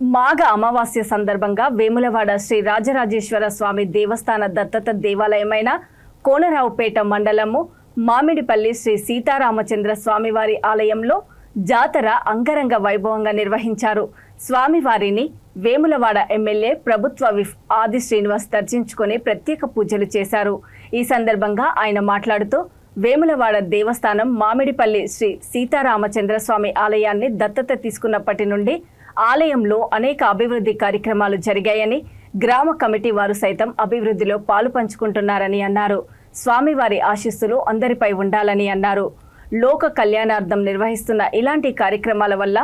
మాఘ అమావాస్య సందర్భంగా వేములవాడ శ్రీ రాజరాజేశ్వర స్వామి దేవస్థాన దత్తత దేవాలయమైన కోనరావుపేట మండలము మామిడిపల్లి శ్రీ సీతారామచంద్ర స్వామివారి ఆలయంలో జాతర అంగరంగ వైభవంగా నిర్వహించారు. స్వామివారిని వేములవాడ ఎమ్మెల్యే ప్రభుత్వ విప్ ఆది శ్రీనివాస్ దర్శించుకొని ప్రత్యేక పూజలు చేశారు. ఈ సందర్భంగా ఆయన మాట్లాడుతూ వేములవాడ దేవస్థానం మామిడిపల్లి శ్రీ సీతారామచంద్ర స్వామి ఆలయాన్ని దత్తత తీసుకున్నప్పటి నుండి ఆలయంలో అనేక అభివృద్ధి కార్యక్రమాలు జరిగాయని, గ్రామ కమిటీ వారు సైతం అభివృద్ధిలో పాలు పంచుకుంటున్నారని అన్నారు. స్వామివారి ఆశీస్సులు అందరిపై ఉండాలని అన్నారు. లోక కళ్యాణార్థం నిర్వహిస్తున్న ఇలాంటి కార్యక్రమాల వల్ల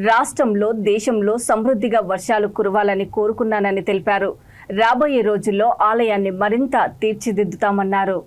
రాష్ట్రంలో, దేశంలో సమృద్ధిగా వర్షాలు కురవాలని కోరుకున్నానని తెలిపారు. రాబోయే రోజుల్లో ఆలయాన్ని మరింత తీర్చిదిద్దుతామన్నారు.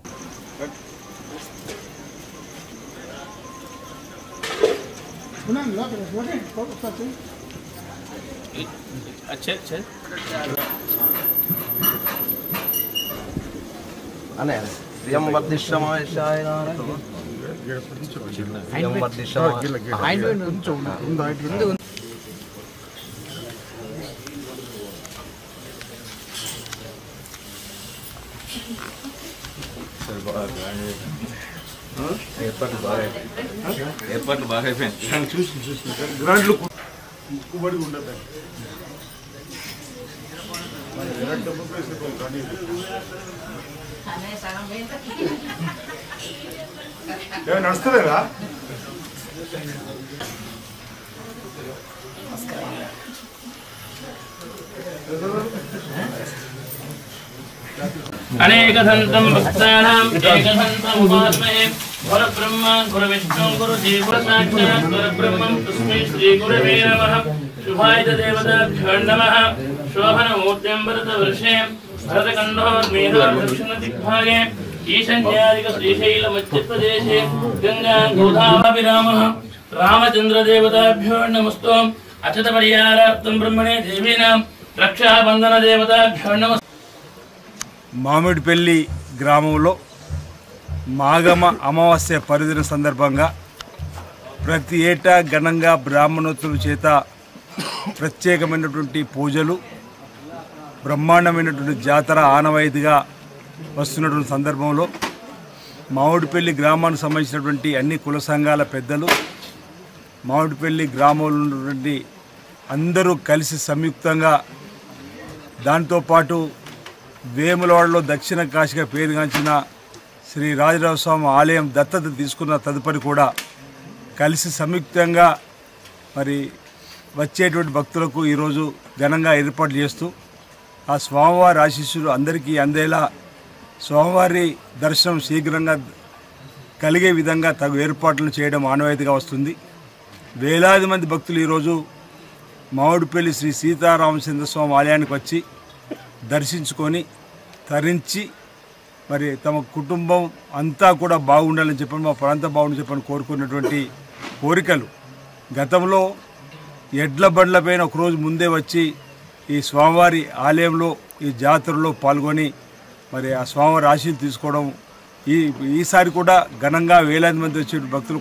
ఏర్పాట్లు బాగా అయిపోయింది. చూసి గ్రాండ్లు కుబడి ఉండదు. నడుస్తలేదా? అనేకదంతం భక్తానాం ఏకదంతం ఉపాస్మహే గురుబ్రహ్మ గురువిష్ణు గురుదేవ సాక్షాత్ గురుబ్రహ్మం తస్మై శ్రీ గురవే నమః. శుభాయ దేవతాభ్యో నమః. శోభనమూర్తిం భరతవర్షే భరతఖండోర్మేధోర్ దక్షిణ దిగ్భాగే ఈశాన్యాదిక శ్రీశైలమధ్యప్రదేశే గంగా గోదావరిరామః. రామచంద్రదేవతాభ్యో నమస్తే. అచత పరిహారార్థం బ్రహ్మణే దేవీనాం రక్షాబంధన దేవతాభ్యో నమస్తే. మామిడిపల్లి గ్రామంలో మాఘమ అమావాస్య పర్వదిన సందర్భంగా ప్రతి ఏటా ఘనంగా బ్రాహ్మణోత్సవం చేత ప్రత్యేకమైనటువంటి పూజలు, బ్రహ్మాండమైనటువంటి జాతర ఆనవాయితీగా వస్తున్నటువంటి సందర్భంలో మామిడిపల్లి గ్రామానికి సంబంధించినటువంటి అన్ని కుల సంఘాల పెద్దలు, మామిడిపల్లి గ్రామంలో ఉన్నటువంటి అందరూ కలిసి సంయుక్తంగా, దాంతోపాటు వేములవాడలో దక్షిణ కాశీగా పేరుగాంచిన శ్రీ రాజరాజస్వామి ఆలయం దత్తత తీసుకున్న తదుపరి కూడా కలిసి సంయుక్తంగా మరి వచ్చేటువంటి భక్తులకు ఈరోజు ఘనంగా ఏర్పాట్లు చేస్తూ ఆ స్వామివారి ఆశీస్సులు అందరికీ అందేలా స్వామివారి దర్శనం శీఘ్రంగా కలిగే విధంగా తగు ఏర్పాట్లను చేయడం ఆనవాయితీగా వస్తుంది. వేలాది మంది భక్తులు ఈరోజు మామిడిపల్లి శ్రీ సీతారామచంద్ర స్వామి ఆలయానికి వచ్చి దర్శించుకొని తరించి మరి తమ కుటుంబం అంతా కూడా బాగుండాలని చెప్పని, మా ప్రాంతం బాగుండాలని చెప్పని కోరుకున్నటువంటి కోరికలు గతంలో ఎడ్ల బండ్లపైన ఒకరోజు ముందే వచ్చి ఈ స్వామివారి ఆలయంలో ఈ జాతరలో పాల్గొని మరి ఆ స్వామివారి ఆశీస్సులు తీసుకోవడం, ఈసారి కూడా ఘనంగా వేలాది మంది వచ్చే భక్తులు